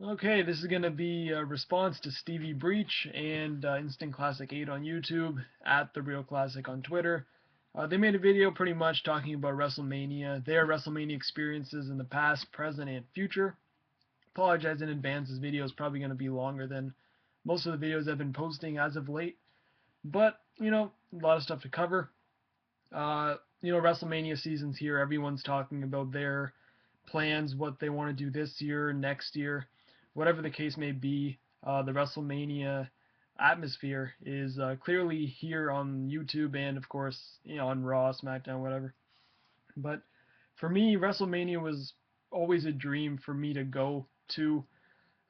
Okay, this is going to be a response to Stevie Breach and Instant Classic 8 on YouTube, at The Real Classic on Twitter. They made a video pretty much talking about WrestleMania, their WrestleMania experiences in the past, present, and future. Apologize in advance, this video is probably going to be longer than most of the videos I've been posting as of late. But, a lot of stuff to cover. WrestleMania season's here. Everyone's talking about their plans, what they want to do this year, next year, whatever the case may be. The WrestleMania atmosphere is clearly here on YouTube and, of course, on Raw, SmackDown, whatever. But for me, WrestleMania was always a dream for me to go to.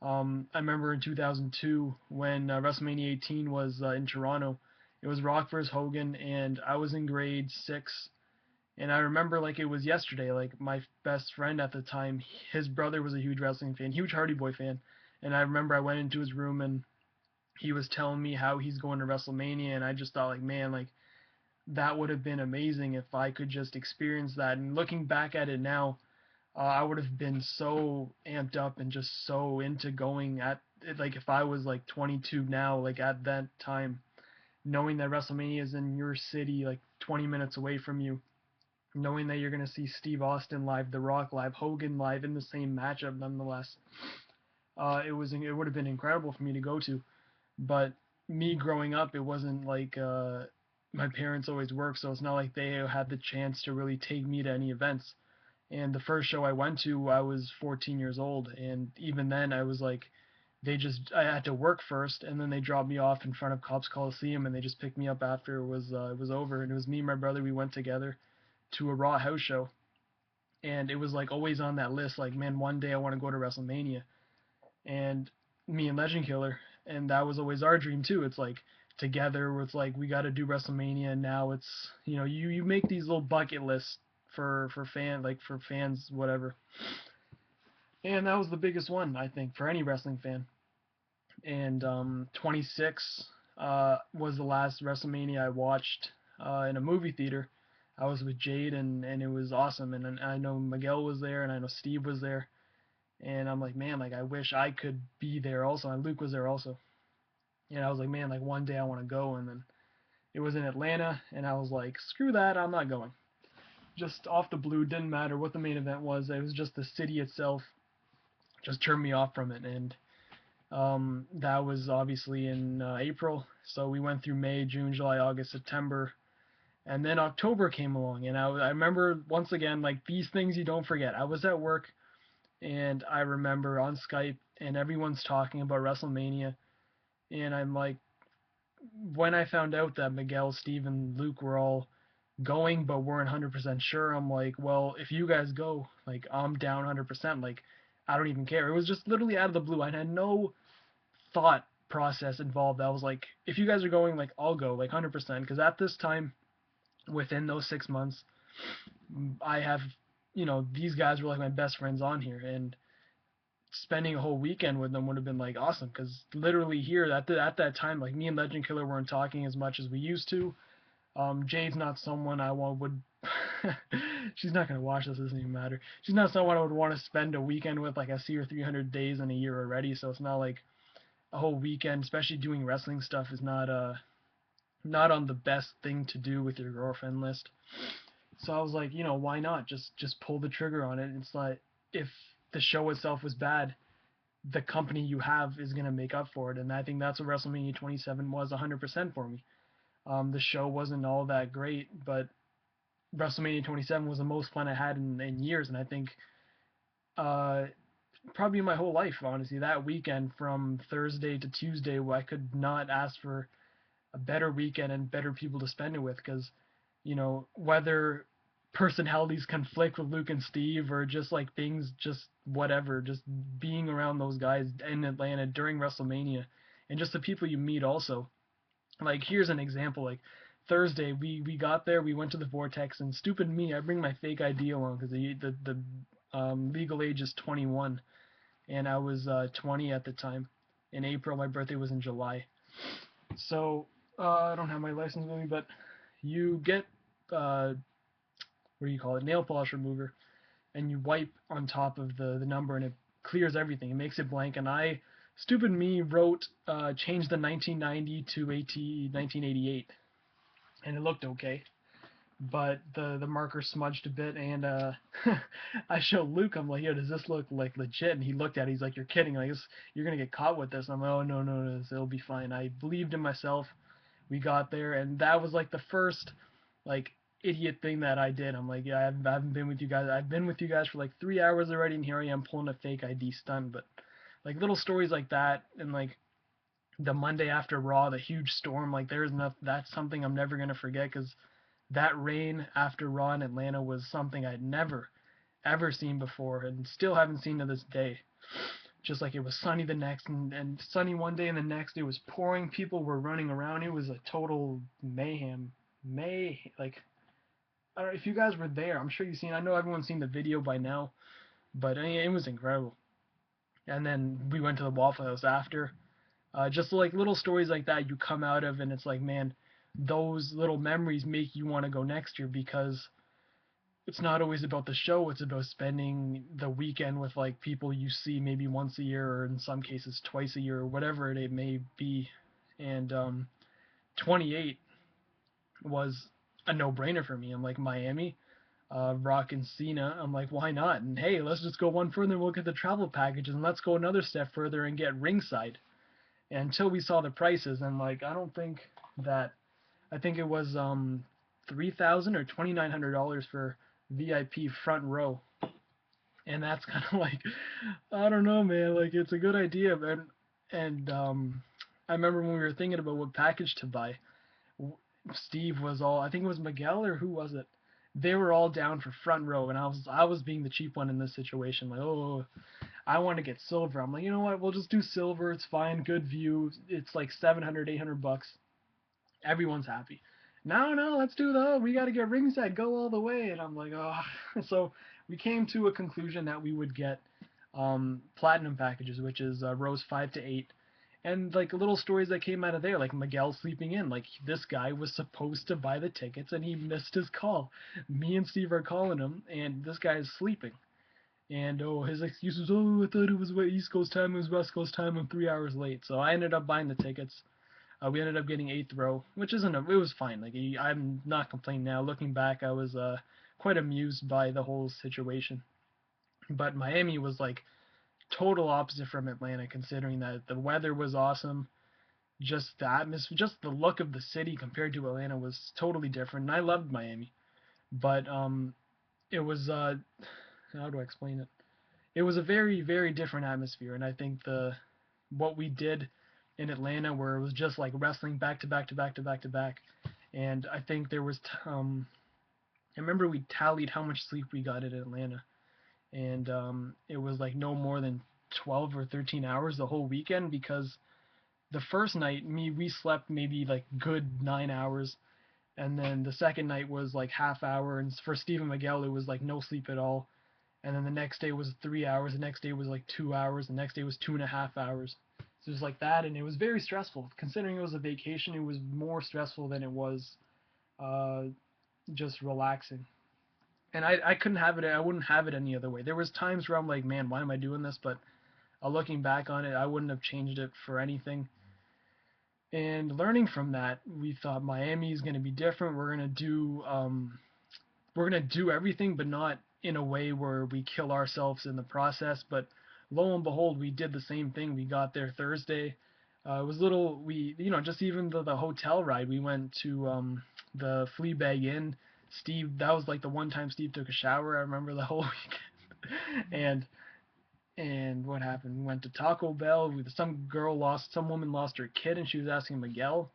I remember in 2002 when WrestleMania 18 was in Toronto. It was Rock vs. Hogan, and I was in grade 6. And I remember like it was yesterday. Like my best friend at the time, his brother was a huge wrestling fan, huge Hardy Boy fan. And I remember I went into his room and he was telling me how he's going to WrestleMania, and I just thought like, man, like that would have been amazing if I could just experience that. And looking back at it now, I would have been so amped up and just so into going at it. Like if I was like 22 now, like at that time, knowing that WrestleMania is in your city, like 20 minutes away from you, knowing that you're going to see Steve Austin live, The Rock live, Hogan live in the same matchup, nonetheless, it would have been incredible for me to go to. But me growing up, it wasn't like my parents always worked, so it's not like they had the chance to really take me to any events. And the first show I went to, I was 14 years old, and even then, I was like, I had to work first, and then they dropped me off in front of Cops Coliseum, and they just picked me up after it was over. And it was me and my brother. We went together to a Raw house show, and it was like always on that list. Like, man, one day I want to go to WrestleMania, and me and Legend Killer, and that was always our dream too. It's like together, it's like we got to do WrestleMania, and now it's you make these little bucket lists for fans, whatever. And that was the biggest one, I think, for any wrestling fan. And 26 was the last WrestleMania I watched in a movie theater. I was with Jade, and it was awesome. And I know Miguel was there, and I know Steve was there. And I'm like, man, like I wish I could be there also. And Luke was there also. And I was like, man, like one day I want to go. And then it was in Atlanta, and I was like, screw that, I'm not going. Just off the blue, didn't matter what the main event was. It was just the city itself just turned me off from it. And that was obviously in April. So we went through May, June, July, August, September, and then October came along. And I remember once again, like these things you don't forget. I was at work, and I remember on Skype, and everyone's talking about WrestleMania. And I'm like, when I found out that Miguel, Steve, and Luke were all going but weren't 100% sure, I'm like, well, if you guys go, like, I'm down 100%. Like, I don't even care. It was just literally out of the blue. I had no thought process involved. I was like, if you guys are going, like, I'll go, like, 100%. Because at this time, within those 6 months, I have, these guys were like my best friends on here. And spending a whole weekend with them would have been like awesome because literally here at that time, like me and Legend Killer weren't talking as much as we used to. Jade's not someone I would. She's not gonna watch this. It doesn't even matter. She's not someone I would want to spend a weekend with. Like I see her 300 days in a year already, so it's not like a whole weekend, especially doing wrestling stuff, is not on the best thing to do with your girlfriend list. So I was like, why not just pull the trigger on it? It's like if the show itself was bad, the company you have is going to make up for it. And I think that's what WrestleMania 27 was 100% for me. The show wasn't all that great, but WrestleMania 27 was the most fun I had in years. And I think uh, probably my whole life, honestly, that weekend from Thursday to Tuesday, I could not ask for a better weekend and better people to spend it with because, whether personalities conflict with Luke and Steve or just like things, just whatever, just being around those guys in Atlanta during WrestleMania and just the people you meet also. Like, here's an example. Like, Thursday, we got there, we went to the Vortex, and stupid me, I bring my fake ID along because the legal age is 21, and I was 20 at the time. In April, my birthday was in July. So, I don't have my license with me, but you get what do you call it, nail polish remover, and you wipe on top of the number, and it clears everything. It makes it blank. And stupid me, wrote changed the 1990 to 1988, and it looked okay. But the marker smudged a bit, and I showed Luke. I'm like, "Yo, does this look like legit?" And he looked at it. He's like, "You're kidding! Like, you're gonna get caught with this." And I'm like, "Oh, no, no, no, it'll be fine." I believed in myself. We got there, and that was like the first like idiot thing that I did. I'm like, "Yeah, I haven't been with you guys. I've been with you guys for like 3 hours already, and here I am pulling a fake ID stunt." But like little stories like that, and like the Monday after Raw, the huge storm, like there's enough. That's something I'm never gonna forget, because that rain after Raw in Atlanta was something I'd never ever seen before, and still haven't seen to this day. Just like it was sunny the next, and sunny one day, and the next it was pouring. People were running around. It was a total mayhem. Like, I don't know if you guys were there. I'm sure you've seen. I know everyone's seen the video by now, but it was incredible. And then we went to the Waffle House after. Just like little stories like that you come out of, and it's like, man, those little memories make you want to go next year, because it's not always about the show. It's about spending the weekend with like people you see maybe once a year, or in some cases twice a year, or whatever it may be. And 28 was a no-brainer for me. I'm like, Miami, Rock and Cena. I'm like, why not? And hey, let's just go one further and we'll get the travel packages, and let's go another step further and get ringside. And until we saw the prices, and like, I don't think that, I think it was $3,000 or $2,900 for VIP front row. And that's kind of like, I don't know, man. Like, it's a good idea, but and I remember when we were thinking about what package to buy, Steve was all, I think it was Miguel, or who was it? They were all down for front row, and I was being the cheap one in this situation. Like, oh, I want to get silver. I'm like, you know what? We'll just do silver. It's fine. Good view. It's like 700, $800. Everyone's happy. No, no, let's do we got to get ringside, go all the way. And I'm like, oh. So we came to a conclusion that we would get platinum packages, which is rows 5 to 8. And like little stories that came out of there, like Miguel sleeping in. Like, this guy was supposed to buy the tickets and he missed his call. Me and Steve are calling him, and this guy is sleeping. And oh, his excuse was, oh, I thought it was East Coast time, it was West Coast time, I'm 3 hours late. So I ended up buying the tickets. We ended up getting eighth row, which isn't it was fine. Like, I'm not complaining now. Looking back, I was quite amused by the whole situation. But Miami was like total opposite from Atlanta, considering that the weather was awesome. Just the atmosphere, just the look of the city compared to Atlanta was totally different. And I loved Miami, but it was how do I explain it? It was a very, very different atmosphere, and I think what we did in Atlanta, where it was just like wrestling back to back to back to back to back, and I think there was I remember we tallied how much sleep we got in Atlanta, and it was like no more than 12 or 13 hours the whole weekend, because the first night we slept maybe like good 9 hours, and then the second night was like half hour, and for Stephen Miguel it was like no sleep at all. And then the next day was 3 hours, the next day was like 2 hours, the next day was 2.5 hours. So it was like that, and it was very stressful. Considering it was a vacation, it was more stressful than it was uh, just relaxing. And I couldn't have it, I wouldn't have it any other way. There was times where I'm like, man, why am I doing this? But looking back on it, I wouldn't have changed it for anything. And learning from that, we thought Miami is going to be different. We're gonna do everything, but not in a way where we kill ourselves in the process. But lo and behold, we did the same thing. We got there Thursday. It was little we just even the hotel ride. We went to the Fleabag Inn. Steve, that was like the one time Steve took a shower. I remember the whole weekend. And what happened? We went to Taco Bell. Some woman lost her kid, and she was asking Miguel,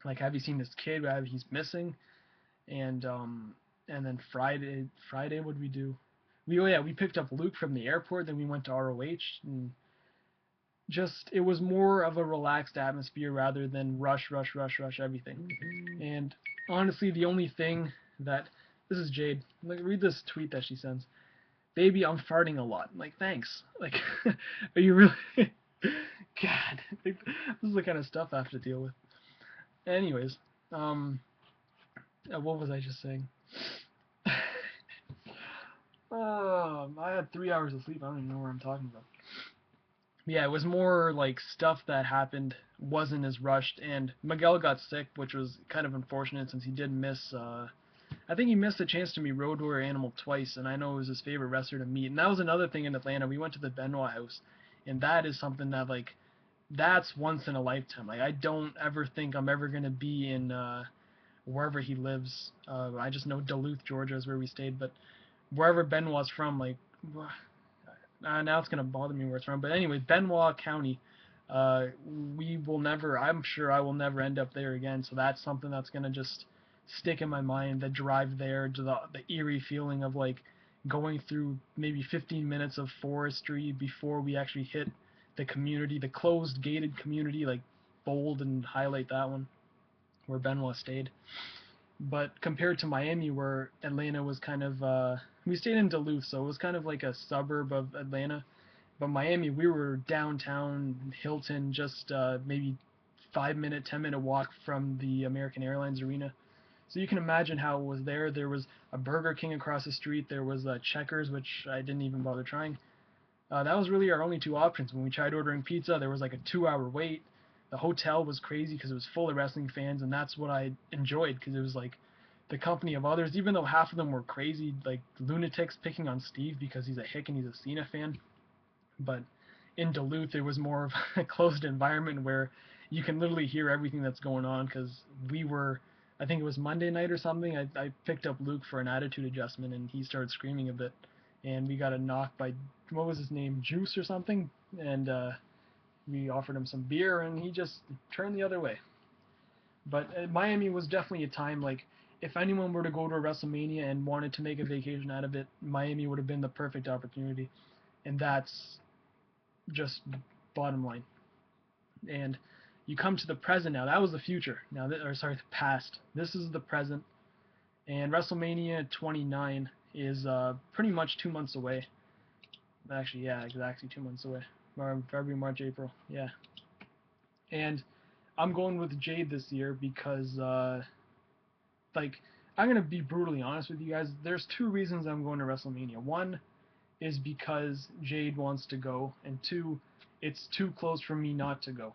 like, have you seen this kid? He's missing. And then Friday, what did we do? We picked up Luke from the airport. Then we went to ROH, and just it was more of a relaxed atmosphere rather than rush, rush, rush, rush everything. And honestly, the only thing that this is Jade. Like, read this tweet that she sends. Baby, I'm farting a lot. I'm like, thanks. Like, are you really? God, this is the kind of stuff I have to deal with. Anyways, what was I just saying? I had 3 hours of sleep. I don't even know what I'm talking about. Yeah, it was more like stuff that happened wasn't as rushed, and Miguel got sick, which was kind of unfortunate since he did miss. I think he missed a chance to meet Road Warrior Animal twice, and I know it was his favorite wrestler to meet. And that was another thing in Atlanta. We went to the Benoit house, and that is something that like that's once in a lifetime. Like I don't ever think I'm ever gonna be in wherever he lives. I just know Duluth, Georgia is where we stayed, but wherever Benoit's from, like now it's gonna bother me where it's from. But anyway, Benoit County, uh, we will never. I'm sure I will never end up there again. So that's something that's gonna just stick in my mind. The drive there, to the eerie feeling of like going through maybe 15 minutes of forestry before we actually hit the community, the closed gated community. Like bold and highlight that one where Benoit stayed. But compared to Miami, where Atlanta was kind of, we stayed in Duluth, so it was kind of like a suburb of Atlanta. But Miami, we were downtown Hilton, just maybe 5 minute, 10 minute walk from the American Airlines Arena. So you can imagine how it was there. There was a Burger King across the street. There was Checkers, which I didn't even bother trying. That was really our only two options. When we tried ordering pizza, there was like a 2 hour wait. The hotel was crazy because it was full of wrestling fans, and that's what I enjoyed because it was like the company of others, even though half of them were crazy, like lunatics picking on Steve because he's a hick and he's a Cena fan. But in Duluth, it was more of a closed environment where you can literally hear everything that's going on because we were, I think it was Monday night or something. I picked up Luke for an attitude adjustment and he started screaming a bit. And we got a knock by, what was his name, Juice or something? And we offered him some beer and he just turned the other way. But Miami was definitely a time like if anyone were to go to a WrestleMania and wanted to make a vacation out of it, Miami would have been the perfect opportunity. And that's just bottom line. And you come to the present now. That was the future. Now, or sorry, the past. This is the present. And WrestleMania 29 is pretty much 2 months away. Actually, yeah, exactly 2 months away. February, March, April. Yeah. And I'm going with Jade this year because, like, I'm gonna be brutally honest with you guys. There's two reasons I'm going to WrestleMania. One is because Jade wants to go, and two, it's too close for me not to go.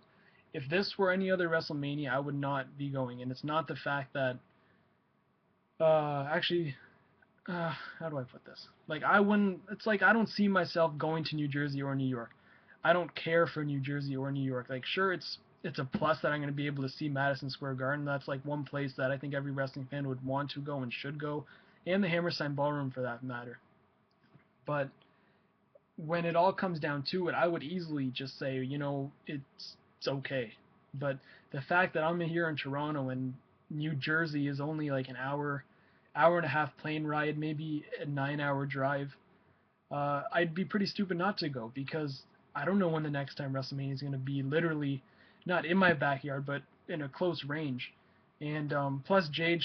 If this were any other WrestleMania, I would not be going, and it's not the fact that, actually, how do I put this? Like, I wouldn't, it's like I don't see myself going to New Jersey or New York. I don't care for New Jersey or New York. Like, sure, it's a plus that I'm going to be able to see Madison Square Garden. That's like one place that I think every wrestling fan would want to go and should go, and the Hammerstein Ballroom for that matter. But when it all comes down to it, I would easily just say, it's okay. But the fact that I'm here in Toronto and New Jersey is only like an hour and a half plane ride, maybe a 9 hour drive, I'd be pretty stupid not to go because I don't know when the next time WrestleMania is going to be. Literally, not in my backyard, but in a close range. And plus, Jade,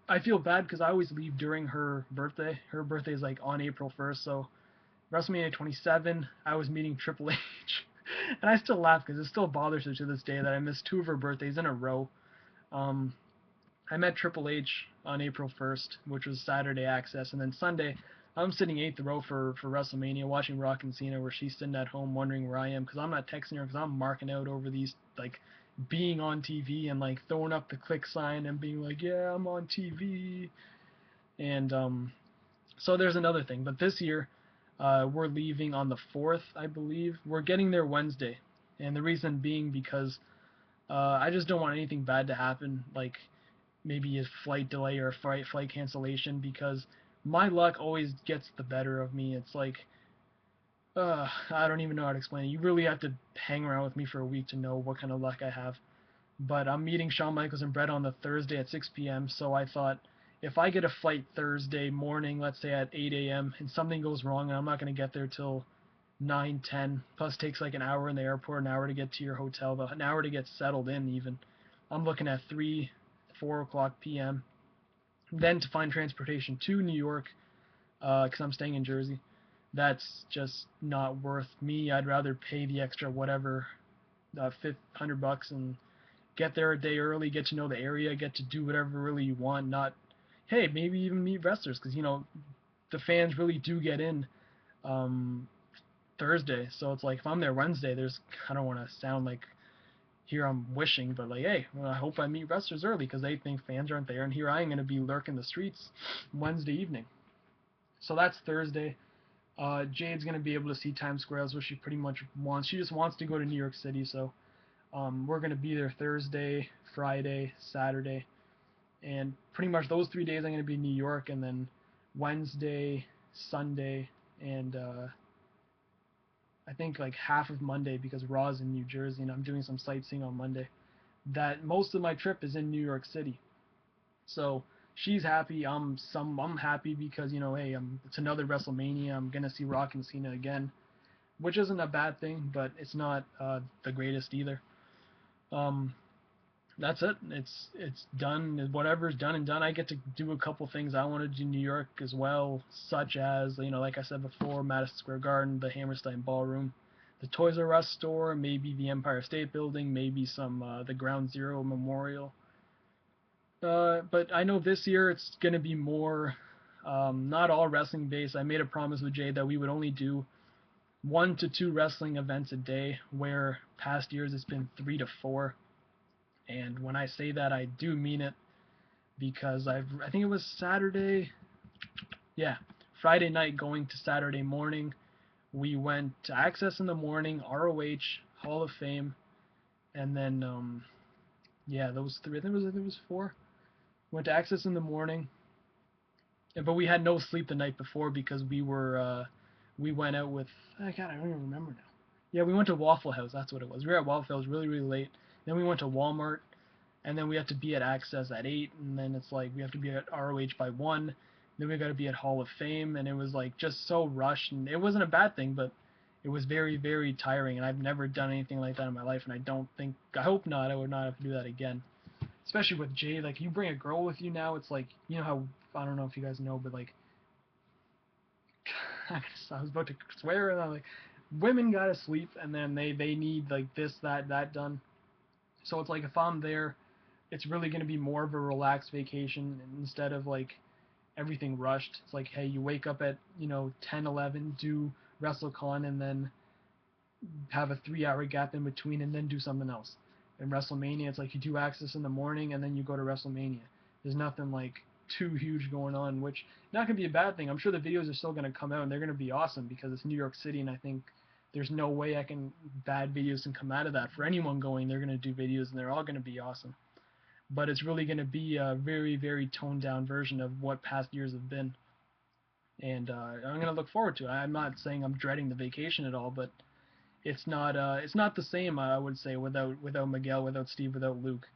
I feel bad because I always leave during her birthday. Her birthday is like on April 1st, so WrestleMania 27, I was meeting Triple H. And I still laugh because it still bothers her to this day that I missed two of her birthdays in a row. Um, I met Triple H on April 1st, which was Saturday Access, and then Sunday, I'm sitting eighth row for WrestleMania, watching Rock and Cena, where she's sitting at home wondering where I am because I'm not texting her because I'm marking out over these like being on TV and like throwing up the click sign and being like, yeah, I'm on TV, and so there's another thing. But this year, we're leaving on the 4th, I believe. We're getting there Wednesday, and the reason being because I just don't want anything bad to happen, like maybe a flight delay or a flight cancellation, because my luck always gets the better of me. It's like, I don't even know how to explain it. You really have to hang around with me for a week to know what kind of luck I have. But I'm meeting Shawn Michaels and Brett on the Thursday at 6 p.m., so I thought if I get a flight Thursday morning, let's say at 8 a.m., and something goes wrong and I'm not going to get there till 9:10, plus takes like an hour in the airport, an hour to get to your hotel, an hour to get settled in even. I'm looking at 3, 4 o'clock p.m. Then to find transportation to New York, because I'm staying in Jersey, that's just not worth me. I'd rather pay the extra whatever, $100 and get there a day early, get to know the area, get to do whatever really you want. Not, hey, maybe even meet wrestlers, because the fans really do get in um, Thursday. So it's like if I'm there Wednesday, I don't want to sound like here I'm wishing, but like, hey, well, I hope I meet wrestlers early because they think fans aren't there, and here I am going to be lurking the streets Wednesday evening. So that's Thursday. Jade's going to be able to see Times Square. That's what she pretty much wants. She just wants to go to New York City, so we're going to be there Thursday, Friday, Saturday, and pretty much those 3 days I'm going to be in New York, and then Wednesday, Sunday, and I think like half of Monday because Raw's in New Jersey and I'm doing some sightseeing on Monday. That most of my trip is in New York City. So she's happy. I'm happy because hey, it's another WrestleMania. I'm gonna see Rock and Cena again, which isn't a bad thing, but it's not the greatest either. Um, that's it. It's done. Whatever's done and done. I get to do a couple things I want to do in New York as well, such as like I said before, Madison Square Garden, the Hammerstein Ballroom, the Toys R Us store, maybe the Empire State Building, maybe some the Ground Zero Memorial. But I know this year it's gonna be more not all wrestling based. I made a promise with Jay that we would only do 1 to 2 wrestling events a day, where past years it's been 3 to 4. And when I say that, I do mean it because I think it was Saturday, yeah, Friday night going to Saturday morning. We went to Access in the morning, ROH, Hall of Fame, and then yeah, those 3. I think it was 4. Went to Access in the morning, but we had no sleep the night before because we went out with God, I don't even remember now. Yeah, we went to Waffle House. That's what it was. We were at Waffle House really late. Then we went to Walmart, and then we have to be at Access at 8, and then it's like we have to be at ROH by 1. Then we got to be at Hall of Fame, and it was like just so rushed, and it wasn't a bad thing, but it was very, very tiring, and I've never done anything like that in my life, and I hope not, I would not have to do that again. Especially with Jay, like you bring a girl with you now, it's like, how, I don't know if you guys know, but like, I was about to swear, and I'm like, women gotta sleep, and then they need like this, that done. So it's like if I'm there, it's really going to be more of a relaxed vacation instead of like everything rushed. It's like, hey, you wake up at 10, 11, do WrestleCon, and then have a 3-hour gap in between, and then do something else. In WrestleMania, it's like you do Access in the morning, and then you go to WrestleMania. There's nothing like too huge going on, which not going to be a bad thing. I'm sure the videos are still going to come out, and they're going to be awesome because it's New York City, and I think there's no way bad videos can come out of that. For anyone going, they're going to do videos, and they're all going to be awesome. But it's really going to be a very, very toned down version of what past years have been. And I'm going to look forward to it. I'm not saying I'm dreading the vacation at all, but it's not the same, I would say, without Miguel, without Steve, without Luke,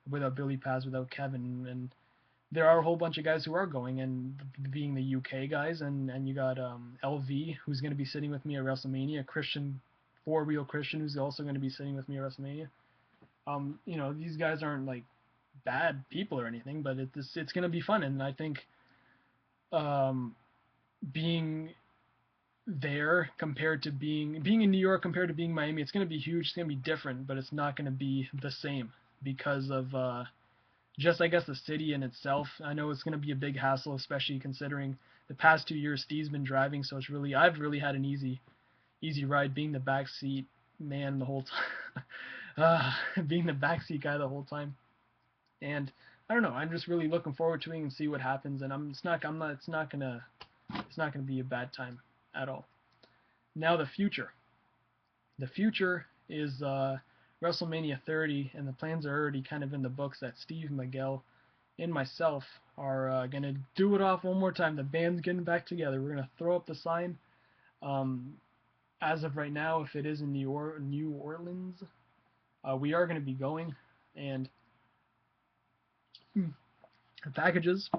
without Billy Paz, without Kevin. And there are a whole bunch of guys who are going, and being the UK guys, and you got LV, who's going to be sitting with me at WrestleMania, Christian, For Real Christian, who's also going to be sitting with me at WrestleMania. These guys aren't like bad people or anything, but it's going to be fun, and I think being there compared to being in New York compared to being Miami, it's going to be huge. It's going to be different, but it's not going to be the same because of just, I guess, the city in itself. I know it's going to be a big hassle, especially considering the past 2 years Steve's been driving, so I've really had an easy ride being the backseat man the whole time, being the backseat guy the whole time. And I don't know. I'm just really looking forward to it and see what happens. And it's not gonna be a bad time at all. Now the future. The future is WrestleMania 30, and the plans are already kind of in the books that Steve, Miguel, and myself are gonna do it off one more time. The band's getting back together. We're gonna throw up the sign. As of right now, if it is in New Orleans, we are gonna be going, and packages.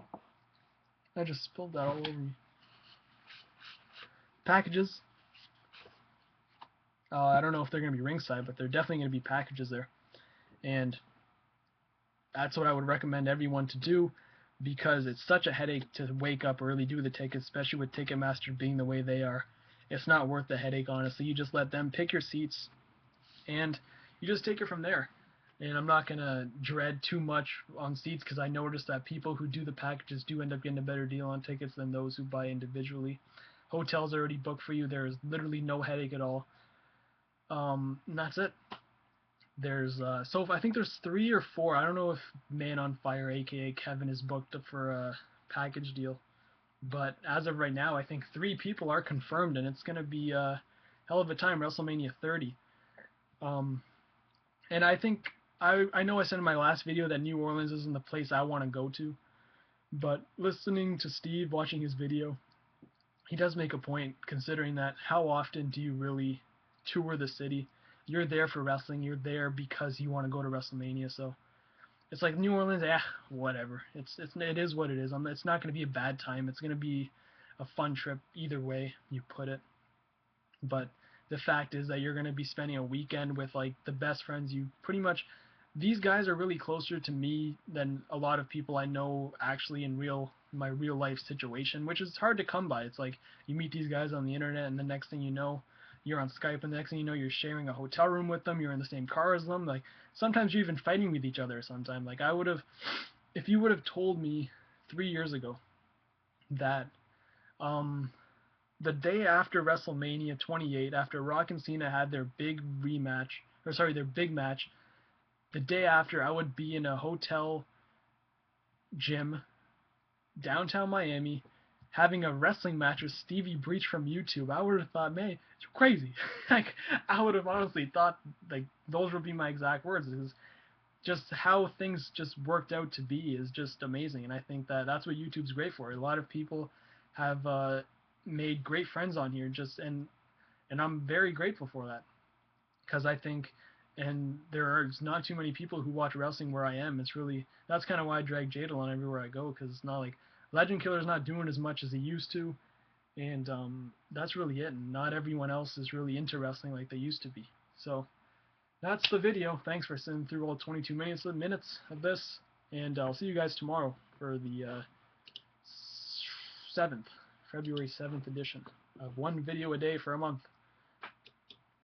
I just spilled that all over me. Packages. I don't know if they're going to be ringside, but they're definitely going to be packages there. And that's what I would recommend everyone to do, because it's such a headache to wake up early, do the tickets, especially with Ticketmaster being the way they are. It's not worth the headache, honestly. You just let them pick your seats, and you just take it from there. and I'm not gonna dread too much on seats because I noticed that people who do the packages do end up getting a better deal on tickets than those who buy individually. Hotels are already booked for you. There is literally no headache at all. And that's it. There's so I think there's 3 or 4. I don't know if Man on Fire, aka Kevin, is booked up for a package deal, but as of right now, I think 3 people are confirmed, and it's gonna be a hell of a time. WrestleMania 30. Um, and I think I know I said in my last video that New Orleans isn't the place I want to go to, but listening to Steve, watching his video, he does make a point, considering that how often do you really tour the city? You're there for wrestling. You're there because you want to go to WrestleMania. So it's like New Orleans, whatever. It is what it is. It's not going to be a bad time. It's going to be a fun trip either way you put it. But the fact is that you're going to be spending a weekend with like the best friends you pretty much. These guys are really closer to me than a lot of people I know actually in my real life situation, which is hard to come by. It's like you meet these guys on the internet, and the next thing you know, you're on Skype, and the next thing you know, you're sharing a hotel room with them. You're in the same car as them. Like sometimes you're even fighting with each other. Sometimes, like I would have, if you would have told me 3 years ago that um the day after WrestleMania 28, after Rock and Cena had their big rematch, or sorry, their big match, the day after I would be in a hotel gym downtown Miami having a wrestling match with Stevie Breach from YouTube. I would have thought, man, you're crazy. Like I would have honestly thought like those would be my exact words. Because just how things just worked out to be is just amazing, and I think that that's what YouTube's great for. A lot of people have made great friends on here, and I'm very grateful for that because I think, and there's not too many people who watch wrestling where I am. It's really that's kind of why I drag Jadal on everywhere I go because it's not like Legend Killer's not doing as much as he used to, and that's really it. And not everyone else is really into wrestling like they used to be. So that's the video. Thanks for sitting through all 22 minutes of this, and I'll see you guys tomorrow for the 7th, February 7th edition of one video a day for a month.